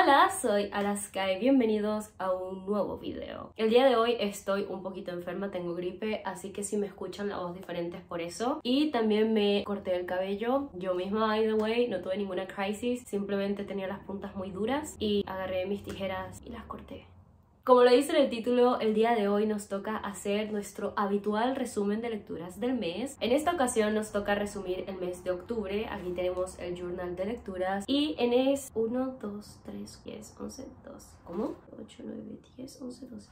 Hola, soy Alaska y bienvenidos a un nuevo video. El día de hoy estoy un poquito enferma, tengo gripe, así que si me escuchan la voz diferente es por eso. Y también me corté el cabello, yo misma, by the way, no tuve ninguna crisis, simplemente tenía las puntas muy duras y agarré mis tijeras y las corté. Como lo dice en el título, el día de hoy nos toca hacer nuestro habitual resumen de lecturas del mes. En esta ocasión nos toca resumir el mes de octubre. Aquí tenemos el journal de lecturas y en es 1, 2, 3, 10, 11, 2. ¿Cómo? 8, 9, 10, 11, 12.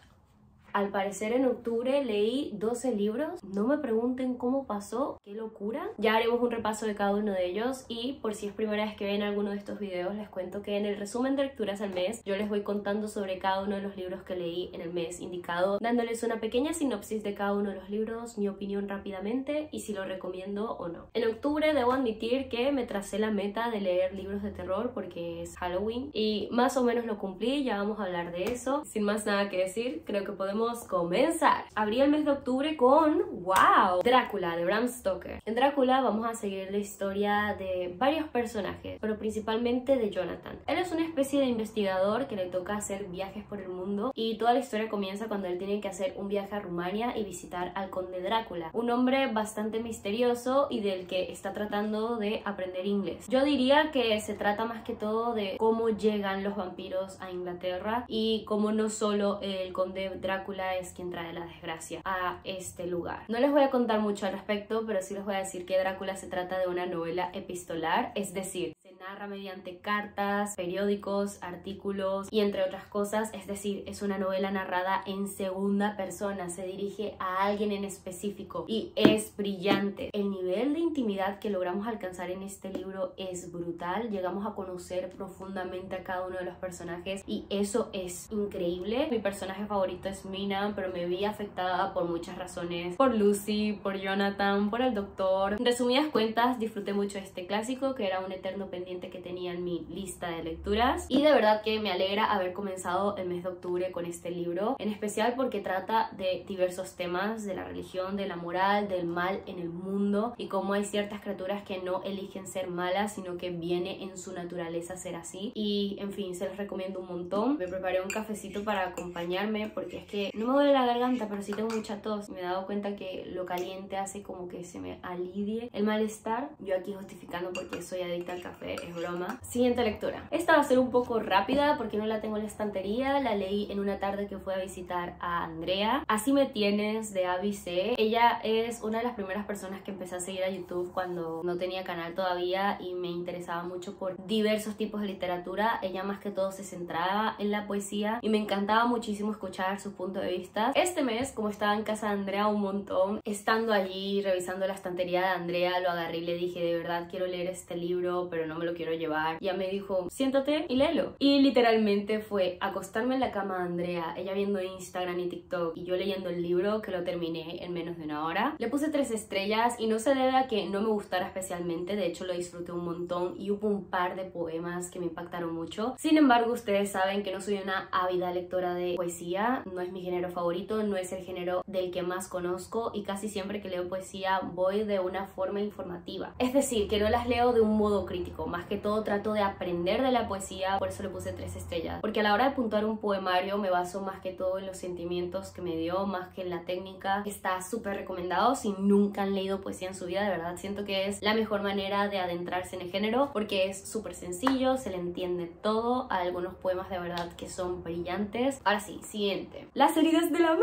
Al parecer en octubre leí 12 libros, no me pregunten cómo pasó, qué locura. Ya haremos un repaso de cada uno de ellos y por si es primera vez que ven alguno de estos videos les cuento que en el resumen de lecturas al mes yo les voy contando sobre cada uno de los libros que leí en el mes indicado, dándoles una pequeña sinopsis de cada uno de los libros, mi opinión rápidamente y si lo recomiendo o no. En octubre debo admitir que me tracé la meta de leer libros de terror porque es Halloween y más o menos lo cumplí, ya vamos a hablar de eso. Sin más nada que decir, creo que podemos comenzar. Abrí el mes de octubre con ¡wow! Drácula de Bram Stoker. En Drácula vamos a seguir la historia de varios personajes, pero principalmente de Jonathan. Él es una especie de investigador que le toca hacer viajes por el mundo y toda la historia comienza cuando él tiene que hacer un viaje a Rumania y visitar al conde Drácula, un hombre bastante misterioso y del que está tratando de aprender inglés. Yo diría que se trata más que todo de cómo llegan los vampiros a Inglaterra y cómo no solo el conde Drácula es quien trae la desgracia a este lugar. No les voy a contar mucho al respecto, pero sí les voy a decir que Drácula se trata de una novela epistolar, es decir, se narra mediante cartas, periódicos, artículos y entre otras cosas, es decir, es una novela narrada en segunda persona, se dirige a alguien en específico y es brillante. El nivel de intimidad que logramos alcanzar en este libro es brutal, llegamos a conocer profundamente a cada uno de los personajes y eso es increíble. Mi personaje favorito es Mina, pero me vi afectada por muchas razones, por Lucy, por Jonathan, por el doctor. En resumidas cuentas, disfruté mucho de este clásico que era un eterno pendiente que tenía en mi lista de lecturas y de verdad que me alegra haber comenzado el mes de octubre con este libro, en especial porque trata de diversos temas, de la religión, de la moral, del mal en el mundo y cómo hay ciertas criaturas que no eligen ser malas, sino que viene en su naturaleza ser así y en fin, se los recomiendo un montón. Me preparé un cafecito para acompañarme porque es que no me duele la garganta, pero sí tengo mucha tos. Me he dado cuenta que lo caliente hace como que se me alivie el malestar. Yo aquí justificando porque soy adicta al café, es broma. Siguiente lectura. Esta va a ser un poco rápida porque no la tengo en la estantería. La leí en una tarde que fui a visitar a Andrea. Así me tienes, de ABC. Ella es una de las primeras personas que empecé a seguir a YouTube cuando no tenía canal todavía y me interesaba mucho por diversos tipos de literatura. Ella más que todo se centraba en la poesía y me encantaba muchísimo escuchar su punto de vista. Este mes, como estaba en casa de Andrea un montón, estando allí revisando la estantería de Andrea, lo agarré y le dije, de verdad quiero leer este libro, pero no me lo quiero llevar. Y ella me dijo, siéntate y léelo. Y literalmente fue acostarme en la cama de Andrea, ella viendo Instagram y TikTok y yo leyendo el libro, que lo terminé en menos de una hora. Le puse 3 estrellas y no se debe a que no me gustara especialmente, de hecho lo disfruté un montón y hubo un par de poemas que me impactaron mucho. Sin embargo, ustedes saben que no soy una ávida lectora de poesía, no es mi género favorito, no es el género del que más conozco y casi siempre que leo poesía voy de una forma informativa. Es decir, que no las leo de un modo crítico, más que todo trato de aprender de la poesía, por eso le puse 3 estrellas. Porque a la hora de puntuar un poemario me baso más que todo en los sentimientos que me dio, más que en la técnica. Está súper recomendado si nunca han leído poesía en su vida, de verdad siento que es la mejor manera de adentrarse en el género porque es súper sencillo, se le entiende todo, algunos poemas de verdad que son brillantes. Ahora sí, siguiente. Las heridas de la magia.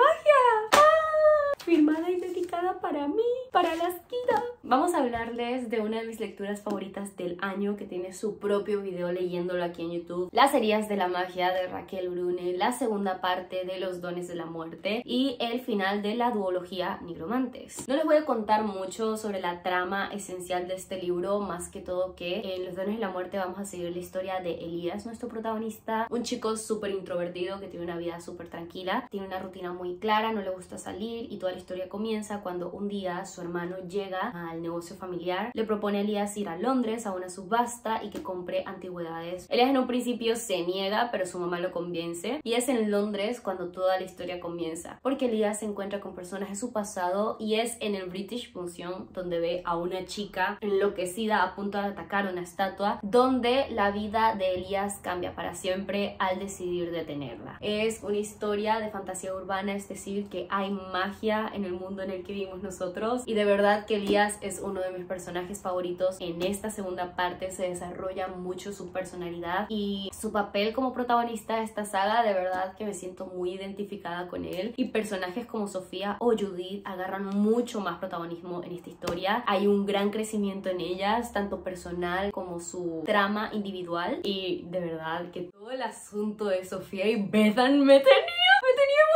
Firmada y dedicada para mí, para la Asquita. Vamos a hablarles de una de mis lecturas favoritas del año que tiene su propio video leyéndolo aquí en YouTube. Las heridas de la magia de Raquel Brune, la segunda parte de Los dones de la muerte y el final de la duología Nigromantes. No les voy a contar mucho sobre la trama esencial de este libro, más que todo que en Los dones de la muerte vamos a seguir la historia de Elías, nuestro protagonista, un chico súper introvertido que tiene una vida súper tranquila, tiene una rutina muy clara, no le gusta salir y toda la historia comienza cuando un día su hermano llega a al negocio familiar. Le propone a Elías ir a Londres a una subasta y que compre antigüedades. Elías en un principio se niega, pero su mamá lo convence, y es en Londres cuando toda la historia comienza, porque Elías se encuentra con personas de su pasado y es en el British Museum donde ve a una chica enloquecida a punto de atacar una estatua, donde la vida de Elías cambia para siempre al decidir detenerla. Es una historia de fantasía urbana, es decir, que hay magia en el mundo en el que vivimos nosotros, y de verdad que Elías es uno de mis personajes favoritos. En esta segunda parte se desarrolla mucho su personalidad y su papel como protagonista de esta saga. De verdad que me siento muy identificada con él, y personajes como Sofía o Judith agarran mucho más protagonismo en esta historia. Hay un gran crecimiento en ellas, tanto personal como su trama individual, y de verdad que todo el asunto de Sofía y Bethan me tenía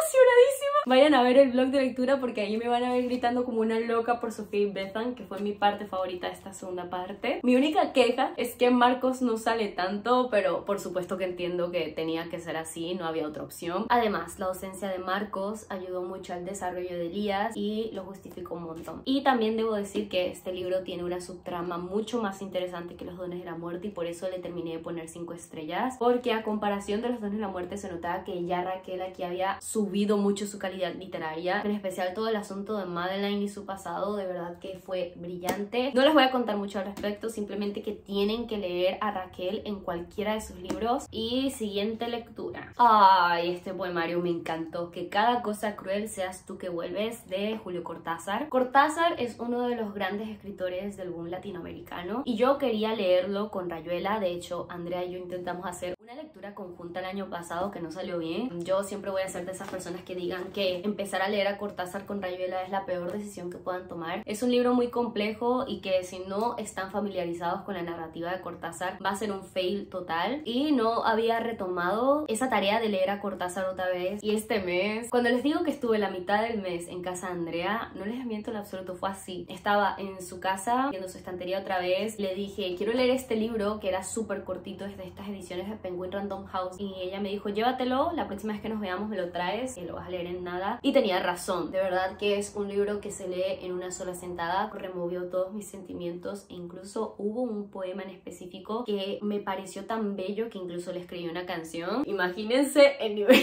emocionadísima. Vayan a ver el blog de lectura porque ahí me van a ver gritando como una loca por Sofía y Bethan, que fue mi parte favorita de esta segunda parte. Mi única queja es que Marcos no sale tanto, pero por supuesto que entiendo que tenía que ser así, no había otra opción. Además, la ausencia de Marcos ayudó mucho al desarrollo de Elías y lo justificó un montón. Y también debo decir que este libro tiene una subtrama mucho más interesante que Los Dones de la Muerte, y por eso le terminé de poner 5 estrellas, porque a comparación de Los Dones de la Muerte se notaba que ya Raquel aquí había subido mucho su calidad literaria, en especial todo el asunto de Madeline y su pasado. De verdad que fue brillante. No les voy a contar mucho al respecto, simplemente que tienen que leer a Raquel en cualquiera de sus libros. Y siguiente lectura. Ay, este poemario me encantó. Que cada cosa cruel seas tú que vuelves, de Julio Cortázar. Cortázar es uno de los grandes escritores del boom latinoamericano y yo quería leerlo con Rayuela. De hecho, Andrea y yo intentamos hacer una lectura conjunta el año pasado que no salió bien. Yo siempre voy a ser de esas personas que digan que empezar a leer a Cortázar con Rayuela es la peor decisión que puedan tomar. Es un libro muy complejo y que si no están familiarizados con la narrativa de Cortázar va a ser un fail total, y no había retomado esa tarea de leer a Cortázar otra vez. Y este mes, cuando les digo que estuve la mitad del mes en casa de Andrea, no les miento en absoluto, fue así. Estaba en su casa viendo su estantería otra vez, le dije quiero leer este libro que era súper cortito, es de estas ediciones de Penguin Random House, y ella me dijo llévatelo, la próxima vez que nos veamos me lo traes, y lo vas a leer en nada. Y tenía razón, de verdad que es un libro que se lee en una sola sentada, removió todos mis sentimientos, e incluso hubo un poema en específico que me pareció tan bello que incluso le escribí una canción. Imagínense el nivel.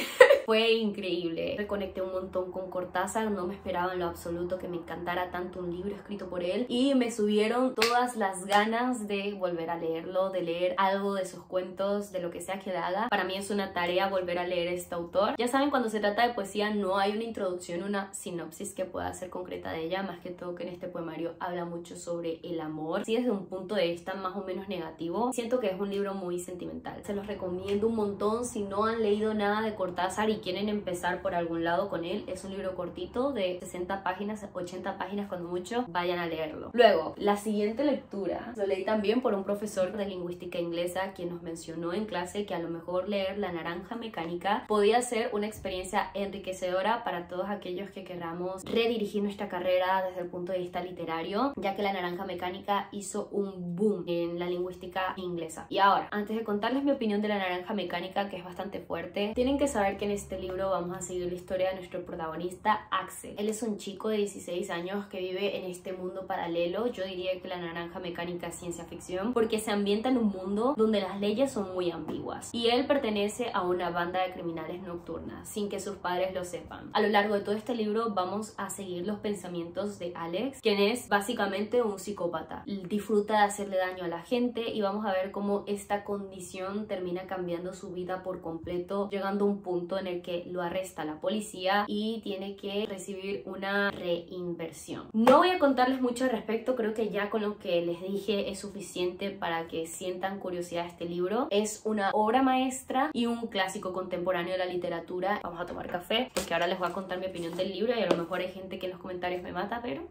Fue increíble, reconecté un montón con Cortázar, no me esperaba en lo absoluto que me encantara tanto un libro escrito por él, y me subieron todas las ganas de volver a leerlo, de leer algo de sus cuentos, de lo que sea que haga. Para mí es una tarea volver a leer a este autor. Ya saben, cuando se trata de poesía no hay una introducción, una sinopsis que pueda ser concreta de ella, más que todo que en este poemario habla mucho sobre el amor, sí desde un punto de vista más o menos negativo. Siento que es un libro muy sentimental, se los recomiendo un montón si no han leído nada de Cortázar y quieren empezar por algún lado con él. Es un libro cortito de 60 páginas, 80 páginas cuando mucho, vayan a leerlo. Luego, la siguiente lectura lo leí también por un profesor de lingüística inglesa quien nos mencionó en clase que a lo mejor leer La Naranja Mecánica podía ser una experiencia enriquecedora para todos aquellos que queramos redirigir nuestra carrera desde el punto de vista literario, ya que La Naranja Mecánica hizo un boom en la lingüística inglesa. Y ahora, antes de contarles mi opinión de La Naranja Mecánica, que es bastante fuerte, tienen que saber que en este libro vamos a seguir la historia de nuestro protagonista Axel. Él es un chico de 16 años que vive en este mundo paralelo. Yo diría que La Naranja Mecánica es ciencia ficción porque se ambienta en un mundo donde las leyes son muy ambiguas y él pertenece a una banda de criminales nocturnas sin que sus padres lo sepan. A lo largo de todo este libro vamos a seguir los pensamientos de Alex, quien es básicamente un psicópata. Disfruta de hacerle daño a la gente y vamos a ver cómo esta condición termina cambiando su vida por completo, llegando a un punto en el que lo arresta la policía y tiene que recibir una reinversión. No voy a contarles mucho al respecto, creo que ya con lo que les dije es suficiente para que sientan curiosidad de este libro. Es una obra maestra y un clásico contemporáneo de la literatura. Vamos a tomar café porque ahora les voy a contar mi opinión del libro y a lo mejor hay gente que en los comentarios me mata, pero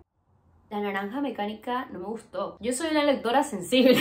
La Naranja Mecánica no me gustó. Yo soy una lectora sensible.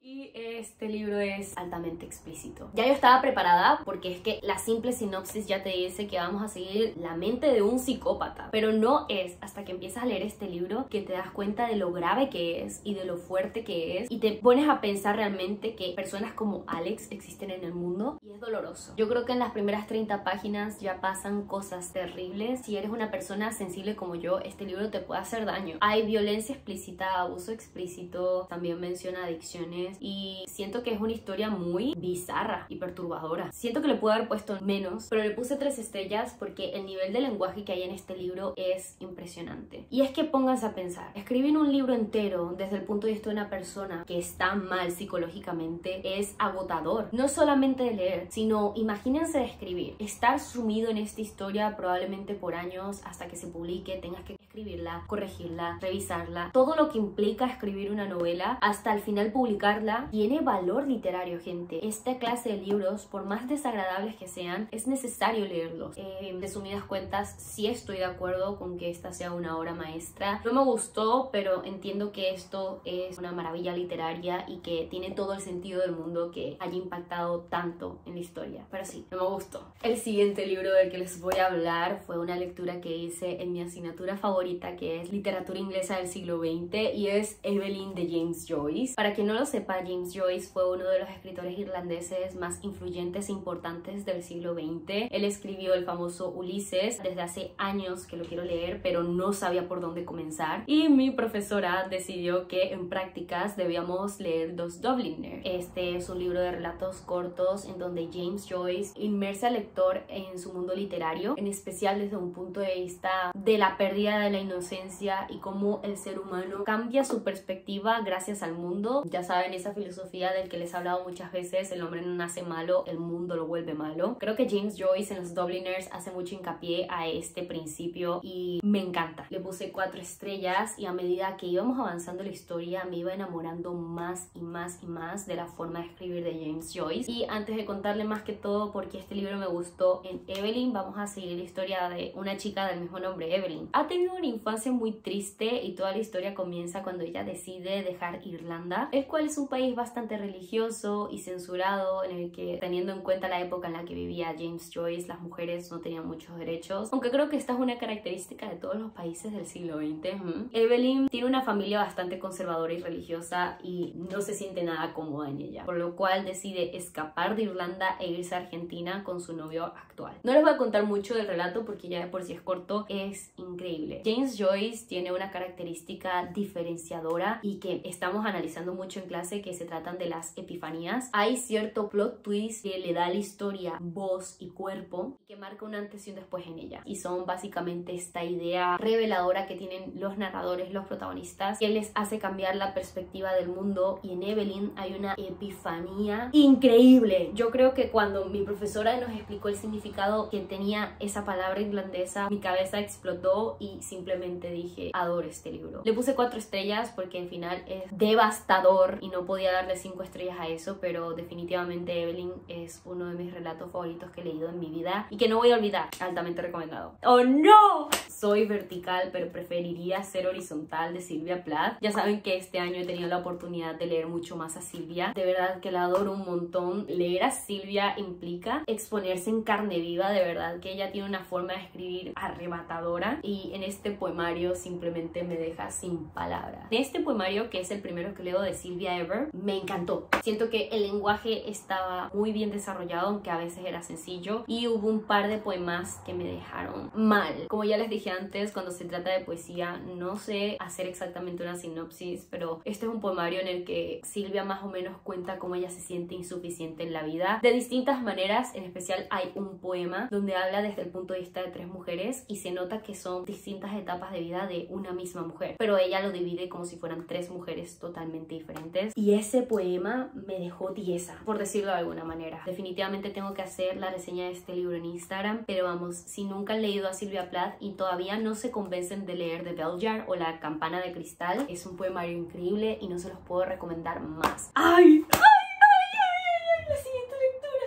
Y Y este libro es altamente explícito. Ya yo estaba preparada porque es que la simple sinopsis ya te dice que vamos a seguir la mente de un psicópata, pero no es hasta que empiezas a leer este libro que te das cuenta de lo grave que es y de lo fuerte que es, y te pones a pensar realmente que personas como Alex existen en el mundo, y es doloroso. Yo creo que en las primeras 30 páginas ya pasan cosas terribles. Si eres una persona sensible como yo, este libro te puede hacer daño. Hay violencia explícita, abuso explícito, también menciona adicciones, y siento que es una historia muy bizarra y perturbadora. Siento que le pude haber puesto menos, pero le puse 3 estrellas porque el nivel de lenguaje que hay en este libro es impresionante. Y es que pónganse a pensar, escribir un libro entero desde el punto de vista de una persona que está mal psicológicamente es agotador. No solamente de leer, sino imagínense de escribir, estar sumido en esta historia probablemente por años hasta que se publique, tengas que escribirla, corregirla, revisarla, todo lo que implica escribir una novela hasta al final publicarla. Tiene valor literario, gente. Esta clase de libros, por más desagradables que sean, es necesario leerlos. De resumidas cuentas, sí estoy de acuerdo con que esta sea una obra maestra. No me gustó, pero entiendo que esto es una maravilla literaria y que tiene todo el sentido del mundo que haya impactado tanto en la historia. Pero sí, no me gustó. El siguiente libro del que les voy a hablar fue una lectura que hice en mi asignatura favorita, que es literatura inglesa del siglo XX, y es Evelyn de James Joyce. Para quien no lo sepa, James Joyce fue uno de los escritores irlandeses más influyentes e importantes del siglo XX. Él escribió el famoso Ulises. Desde hace años que lo quiero leer, pero no sabía por dónde comenzar, y mi profesora decidió que en prácticas debíamos leer Dos Dubliner. Este es un libro de relatos cortos en donde James Joyce inmersa al lector en su mundo literario, en especial desde un punto de vista de la pérdida de la inocencia y cómo el ser humano cambia su perspectiva gracias al mundo. Ya saben, esa filosofía del que les he hablado muchas veces: el hombre no nace malo, el mundo lo vuelve malo. Creo que James Joyce en Los Dubliners hace mucho hincapié a este principio y me encanta. Le puse 4 estrellas, y a medida que íbamos avanzando la historia me iba enamorando más y más y más de la forma de escribir de James Joyce. Y antes de contarle más que todo porque este libro me gustó en Evelyn, vamos a seguir la historia de una chica del mismo nombre, Evelyn. Ha tenido una infancia muy triste y toda la historia comienza cuando ella decide dejar Irlanda, el cual es un país bastante religioso y censurado, en el que, teniendo en cuenta la época en la que vivía James Joyce, las mujeres no tenían muchos derechos, aunque creo que esta es una característica de todos los países del siglo XX. Evelyn tiene una familia bastante conservadora y religiosa y no se siente nada cómoda en ella, por lo cual decide escapar de Irlanda e irse a Argentina con su novio actual. No les voy a contar mucho del relato porque ya de por sí es corto, es increíble. James Joyce tiene una característica diferenciadora y que estamos analizando mucho en clase, que se tratan de las epifanías. Hay cierto plot twist que le da a la historia voz y cuerpo y que marca un antes y un después en ella, y son básicamente esta idea reveladora que tienen los narradores, los protagonistas, que les hace cambiar la perspectiva del mundo. Y en Evelyn hay una epifanía increíble. Yo creo que cuando mi profesora nos explicó el significado que tenía esa palabra irlandesa, mi cabeza explotó y simplemente dije: adoro este libro. Le puse 4 estrellas porque al final es devastador y no podía darle 5 estrellas a eso, pero definitivamente Evelyn es uno de mis relatos favoritos que he leído en mi vida y que no voy a olvidar. Altamente recomendado. ¡Oh no! Soy vertical, pero preferiría ser horizontal, de Sylvia Plath. Ya saben que este año he tenido la oportunidad de leer mucho más a Sylvia. De verdad que la adoro un montón. Leer a Sylvia implica exponerse en carne viva. De verdad que ella tiene una forma de escribir arrebatadora, y en este poemario simplemente me deja sin palabras. En este poemario, que es el primero que leo de Sylvia Ever, me encantó. Siento que el lenguaje estaba muy bien desarrollado, aunque a veces era sencillo, y hubo un par de poemas que me dejaron mal. Como ya les dije antes, cuando se trata de poesía no sé hacer exactamente una sinopsis, pero este es un poemario en el que Sylvia más o menos cuenta cómo ella se siente insuficiente en la vida de distintas maneras. En especial hay un poema donde habla desde el punto de vista de 3 mujeres y se nota que son distintas etapas de vida de una misma mujer, pero ella lo divide como si fueran 3 mujeres totalmente diferentes, y ese poema me dejó tiesa, por decirlo de alguna manera. Definitivamente tengo que hacer la reseña de este libro en Instagram, pero vamos, si nunca han leído a Sylvia Plath y todavía no se convencen de leer The Bell Jar o La Campana de Cristal, es un poemario increíble y no se los puedo recomendar más. ¡Ay!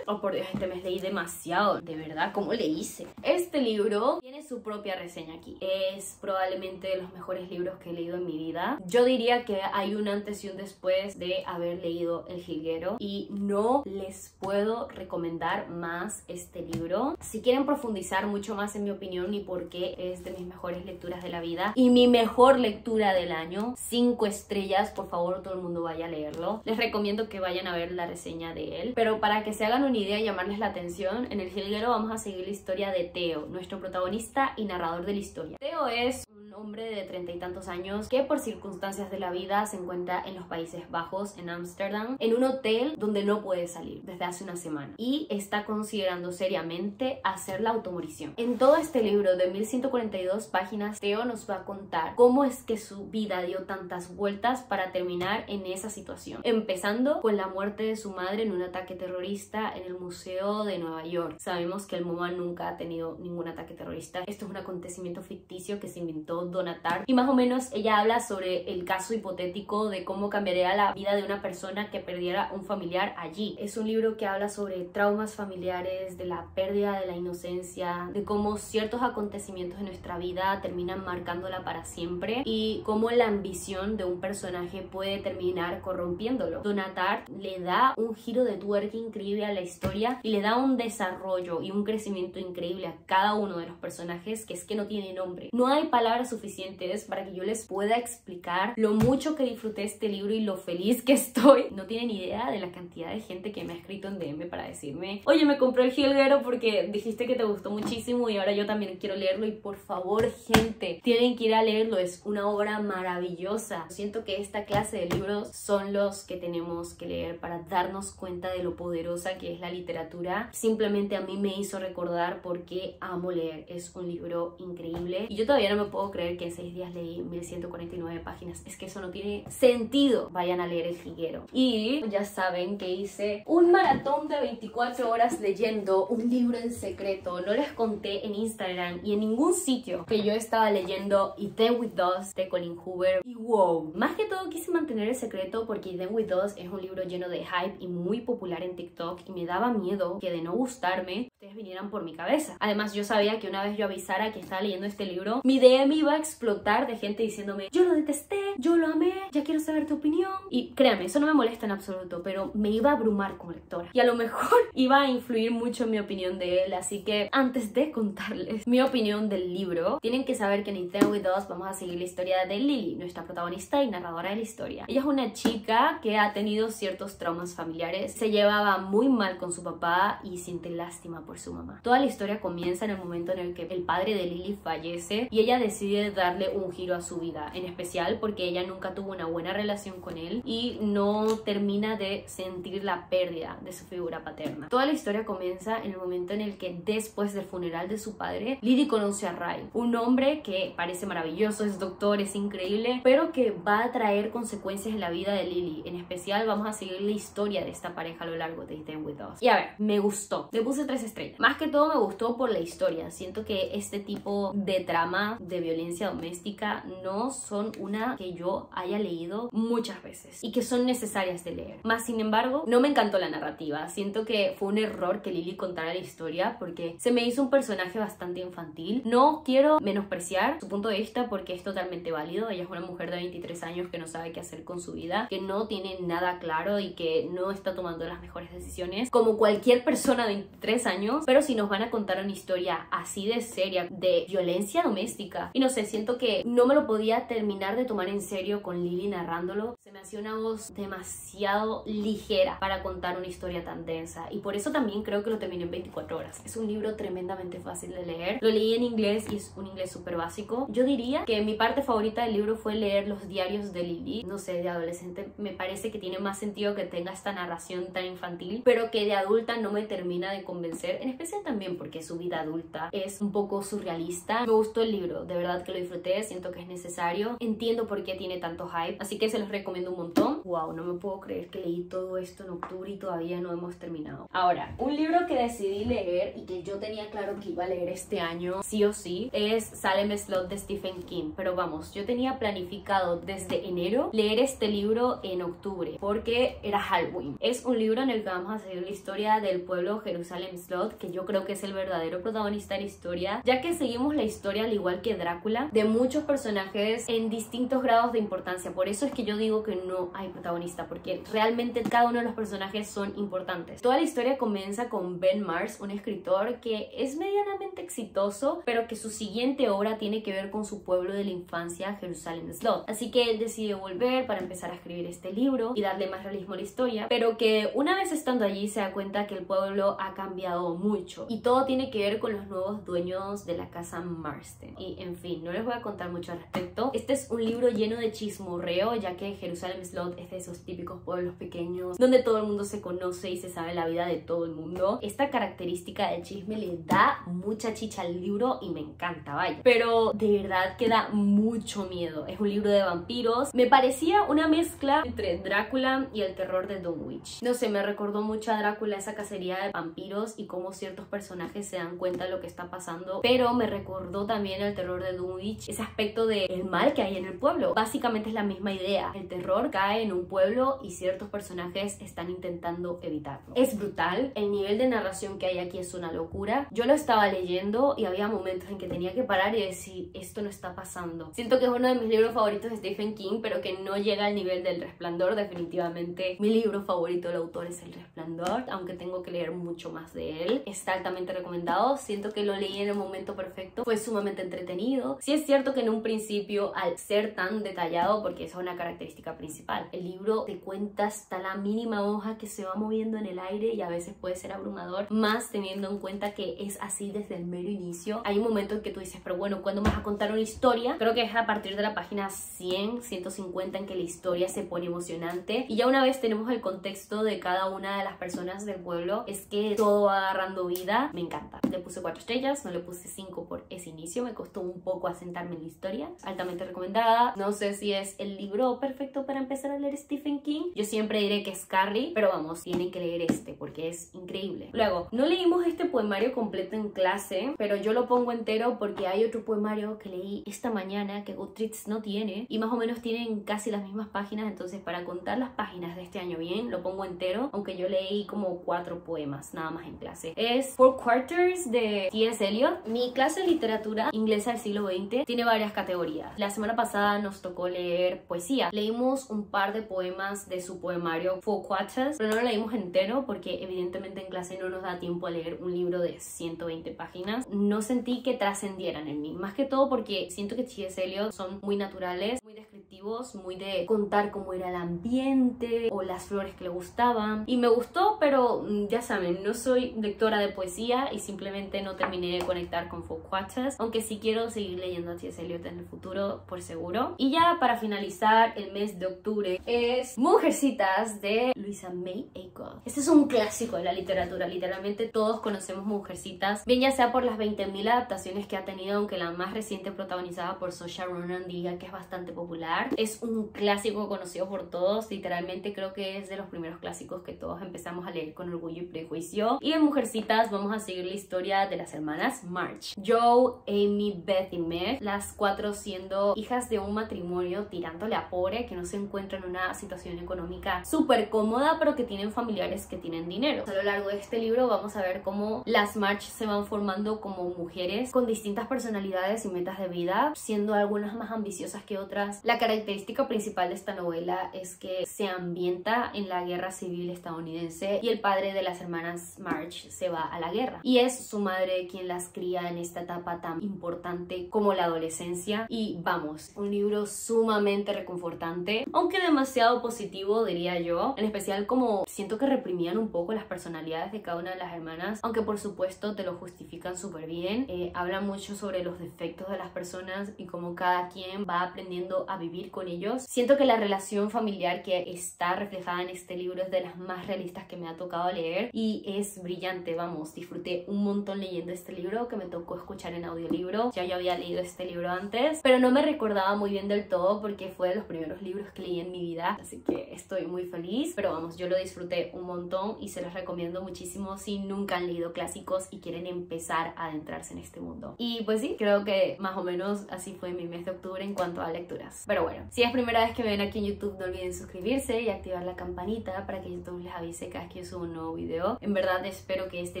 Oh, por Dios, este mes leí demasiado. De verdad, ¿cómo le hice? Este libro tiene su propia reseña aquí. Es probablemente de los mejores libros que he leído en mi vida. Yo diría que hay un antes y un después de haber leído El Jilguero y no les puedo recomendar más este libro. Si quieren profundizar mucho más en mi opinión y por qué es de mis mejores lecturas de la vida y mi mejor lectura del año, 5 estrellas, por favor todo el mundo vaya a leerlo. Les recomiendo que vayan a ver la reseña de él, pero para que se hagan una idea y llamarles la atención, en El Jilguero vamos a seguir la historia de Theo, nuestro protagonista y narrador de la historia. Theo es un hombre de 30 y tantos años que por circunstancias de la vida se encuentra en los Países Bajos, en Ámsterdam, en un hotel donde no puede salir desde hace una semana y está considerando seriamente hacer la automorición. En todo este libro de 1142 páginas, Theo nos va a contar cómo es que su vida dio tantas vueltas para terminar en esa situación, empezando con la muerte de su madre en un ataque terrorista en el Museo de Nueva York. Sabemos que el MoMA nunca ha tenido ningún ataque terrorista. Esto es un acontecimiento ficticio que se inventó Donna Tartt y más o menos ella habla sobre el caso hipotético de cómo cambiaría la vida de una persona que perdiera un familiar allí. Es un libro que habla sobre traumas familiares, de la pérdida de la inocencia, de cómo ciertos acontecimientos en nuestra vida terminan marcándola para siempre y cómo la ambición de un personaje puede terminar corrompiéndolo. Donna Tartt le da un giro de tuerca increíble a la historia y le da un desarrollo y un crecimiento increíble a cada uno de los personajes que es que no tiene nombre. No hay palabras suficientes para que yo les pueda explicar lo mucho que disfruté este libro y lo feliz que estoy. No tienen idea de la cantidad de gente que me ha escrito en DM para decirme: oye, me compré El Jilguero porque dijiste que te gustó muchísimo y ahora yo también quiero leerlo. Y por favor, gente, tienen que ir a leerlo, es una obra maravillosa. Siento que esta clase de libros son los que tenemos que leer para darnos cuenta de lo poderosa que es la literatura. Simplemente a mí me hizo recordar por qué amo leer. Es un libro increíble y yo todavía no me puedo creer que en 6 días leí 1149 páginas. Es que eso no tiene sentido. Vayan a leer El Jilguero. Y ya saben que hice un maratón de 24 horas leyendo un libro en secreto. No les conté en Instagram y en ningún sitio que yo estaba leyendo It Then With Us de Colleen Hoover. Y wow, más que todo quise mantener el secreto porque It Then With Us es un libro lleno de hype y muy popular en TikTok y me daba miedo que de no gustarme ustedes vinieran por mi cabeza. Además yo sabía que una vez yo avisara que estaba leyendo este libro, mi DM iba a explotar de gente diciéndome: yo lo detesté, yo lo amé, ya quiero saber tu opinión. Y créanme, eso no me molesta en absoluto, pero me iba a abrumar como lectora y a lo mejor iba a influir mucho en mi opinión de él. Así que antes de contarles mi opinión del libro, tienen que saber que en It Then With Us vamos a seguir la historia de Lily, nuestra protagonista y narradora de la historia. Ella es una chica que ha tenido ciertos traumas familiares, se llevaba muy mal con su papá y siente lástima por su mamá. Toda la historia comienza en el momento en el que el padre de Lily fallece y ella decide darle un giro a su vida, en especial porque ella nunca tuvo una buena relación con él y no termina de sentir la pérdida de su figura paterna. Toda la historia comienza en el momento en el que después del funeral de su padre, Lily conoce a Ray, un hombre que parece maravilloso, es doctor, es increíble, pero que va a traer consecuencias en la vida de Lily. En especial vamos a seguir la historia de esta pareja a lo largo de It Then With Us. Y a ver, me gustó, le puse 3 estrellas. Más que todo me gustó por la historia. Siento que este tipo de trama de violencia doméstica no son una que yo haya leído muchas veces y que son necesarias de leer. Más sin embargo, no me encantó la narrativa. Siento que fue un error que Lily contara la historia porque se me hizo un personaje bastante infantil. No quiero menospreciar su punto de vista porque es totalmente válido. Ella es una mujer de 23 años que no sabe qué hacer con su vida, que no tiene nada claro y que no está tomando las mejores decisiones, como cualquier persona de 23 años. Pero si nos van a contar una historia así de seria de violencia doméstica, y no sé, siento que no me lo podía terminar de tomar en serio con Lily narrándolo. Se me hacía una voz demasiado ligera para contar una historia tan densa y por eso también creo que lo terminé en 24 horas. Es un libro tremendamente fácil de leer. Lo leí en inglés y es un inglés súper básico. Yo diría que mi parte favorita del libro fue leer los diarios de Lily. No sé, de adolescente me parece que tiene más sentido que tenga esta narración tan infantil, pero que de adulta no me termina de convencer, en especial también porque su vida adulta es un poco surrealista. Me gustó el libro, de verdad que lo disfruté, siento que es necesario, entiendo por qué tiene tanto hype, así que se los recomiendo un montón. Wow, no me puedo creer que leí todo esto en octubre y todavía no hemos terminado. Ahora, un libro que decidí leer y que yo tenía claro que iba a leer este año, sí o sí, es Salem Slot de Stephen King, pero vamos, yo tenía planificado desde enero leer este libro en octubre porque era Halloween. Es un libro en el que vamos a seguir la historia del pueblo Jerusalem Slot, que yo creo que es el verdadero protagonista de la historia, ya que seguimos la historia, al igual que Drácula, de muchos personajes en distintos grados de importancia. Por eso es que yo digo que no hay protagonista, porque realmente cada uno de los personajes son importantes. Toda la historia comienza con Ben Mars, un escritor que es medianamente exitoso, pero que su siguiente obra tiene que ver con su pueblo de la infancia, Jerusalem Slot. Así que él decide volver para empezar a escribir este libro y darle más realismo a la historia, pero que una vez estando allí se da cuenta que el pueblo ha cambiado mucho y todo tiene que ver con los nuevos dueños de la casa Marsden. Y en fin, no les voy a contar mucho al respecto. Este es un libro lleno de chismorreo, ya que Jerusalem Slot es de esos típicos pueblos pequeños donde todo el mundo se conoce y se sabe la vida de todo el mundo. Esta característica del chisme le da mucha chicha al libro y me encanta, vaya. Pero de verdad que da mucho miedo. Es un libro de vampiros. Me parecía una mezcla entre Drácula y el terror de Dunwich. No sé, me recordó mucho a Drácula, esa cacería de vampiros y cómo ciertos personajes se dan cuenta de lo que está pasando, pero me recordó también el terror de Dunwich, ese aspecto del mal que hay en el pueblo. Básicamente es la misma idea. El terror cae en un pueblo y ciertos personajes están intentando evitarlo. Es brutal, el nivel de narración que hay aquí es una locura. Yo lo estaba leyendo y había momentos en que tenía que parar y decir, esto no está pasando. Siento que es uno de mis libros favoritos de Stephen King, pero que no llega al nivel del Resplandor. Definitivamente mi libro favorito del autor es El Resplandor, aunque tengo que leer mucho más de él. Está altamente recomendado, siento que lo leí en el momento perfecto, fue sumamente entretenido. Sí es cierto que en un principio, al ser tan detallado, porque esa es una característica principal, el libro te cuenta hasta la mínima hoja que se va moviendo en el aire y a veces puede ser abrumador, más teniendo en cuenta que es así desde el mero inicio. Hay un momento en que tú dices, pero bueno, ¿cuándo vas a contar una historia? Creo que es a partir de la página 100, 150 en que la historia se pone emocionante, y ya una vez tenemos el contexto de cada una de las personas del pueblo, es que todo va agarrando vida. Me encanta. Le puse 4 estrellas, no le puse 5 por ese inicio, me costó un poco asentarme en la historia. Altamente recomendada. No sé si es el libro perfecto para empezar a leer Stephen King. Yo siempre diré que es Carrie, pero vamos, tienen que leer este porque es increíble. Luego, no leímos este poemario completo en clase, pero yo lo pongo entero porque hay otro poemario que leí esta mañana que Goodreads no tiene y más o menos tienen casi las mismas páginas, entonces para contar las páginas de este año bien, lo pongo entero, aunque yo leí como 4 poemas nada más en clase. Es Four Quarters de T.S. Eliot. Mi clase de literatura inglesa del siglo XX tiene varias categorías. La semana pasada nos tocó leer poesía. Leímos un par de poemas de su poemario Four Quarters, pero no lo leímos entero porque evidentemente en clase no nos da tiempo a leer un libro de 120 páginas. No sentí que trascendieran en mí, más que todo porque siento que T.S. Eliot son muy naturales, muy descriptivos, muy de contar cómo era el ambiente o las flores que le gustaban, y me gustó, pero ya saben, no soy lectora de poesía y simplemente no terminé de conectar con Four Quarters, aunque sí quiero seguir leyendo a T.S. Eliot en el futuro por seguro. Y ya para finalizar el mes de octubre es Mujercitas de Louisa May Alcott. Este es un clásico de la literatura, literalmente todos conocemos Mujercitas, bien ya sea por las 20.000 adaptaciones que ha tenido, aunque la más reciente, protagonizada por Saoirse Ronan, diga que es bastante popular. Es un clásico conocido por todos, literalmente creo que es de los primeros clásicos que todos empezamos a leer con Orgullo y Prejuicio. Y en Mujercitas vamos a seguir la historia de las hermanas March, Joe, Amy, Beth y Meg, las 4 siendo hijas de un matrimonio tirándole a pobre, que no se encuentran en una situación económica súper cómoda, pero que tienen familiares que tienen dinero. A lo largo de este libro vamos a ver cómo las March se van formando como mujeres con distintas personalidades y metas de vida, siendo algunas más ambiciosas que otras. La característica principal de esta novela es que se ambienta en la guerra civil estadounidense y el padre de las hermanas March se va a la guerra y es su madre quien las cría en esta etapa tan importante como la adolescencia. Y vamos, un libro sumamente reconfortante, aunque demasiado positivo diría yo, en especial como siento que reprimían un poco las personalidades de cada una de las hermanas, aunque por supuesto te lo justifican súper bien. Habla mucho sobre los defectos de las personas y cómo cada quien va aprendiendo a vivir vivir con ellos. Siento que la relación familiar que está reflejada en este libro es de las más realistas que me ha tocado leer y es brillante, vamos, disfruté un montón leyendo este libro que me tocó escuchar en audiolibro. Ya yo había leído este libro antes, pero no me recordaba muy bien del todo porque fue de los primeros libros que leí en mi vida, así que estoy muy feliz, pero vamos, yo lo disfruté un montón y se los recomiendo muchísimo si nunca han leído clásicos y quieren empezar a adentrarse en este mundo. Y pues sí, creo que más o menos así fue mi mes de octubre en cuanto a lecturas. Pero bueno, si es primera vez que me ven aquí en YouTube, no olviden suscribirse y activar la campanita para que YouTube les avise cada vez que yo subo un nuevo video. En verdad espero que este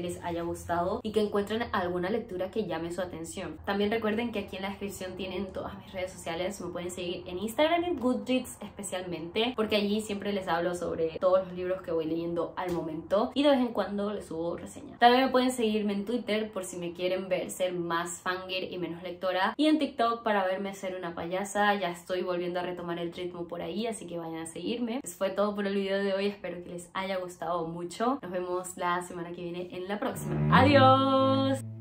les haya gustado y que encuentren alguna lectura que llame su atención. También recuerden que aquí en la descripción tienen todas mis redes sociales, me pueden seguir en Instagram y en Goodreads especialmente, porque allí siempre les hablo sobre todos los libros que voy leyendo al momento y de vez en cuando les subo reseñas. También me pueden seguirme en Twitter por si me quieren ver ser más fangirl y menos lectora, y en TikTok para verme ser una payasa. Ya estoy volviendo a retomar el ritmo por ahí, así que vayan a seguirme. Eso fue todo por el video de hoy, espero que les haya gustado mucho. Nos vemos la semana que viene en la próxima. ¡Adiós!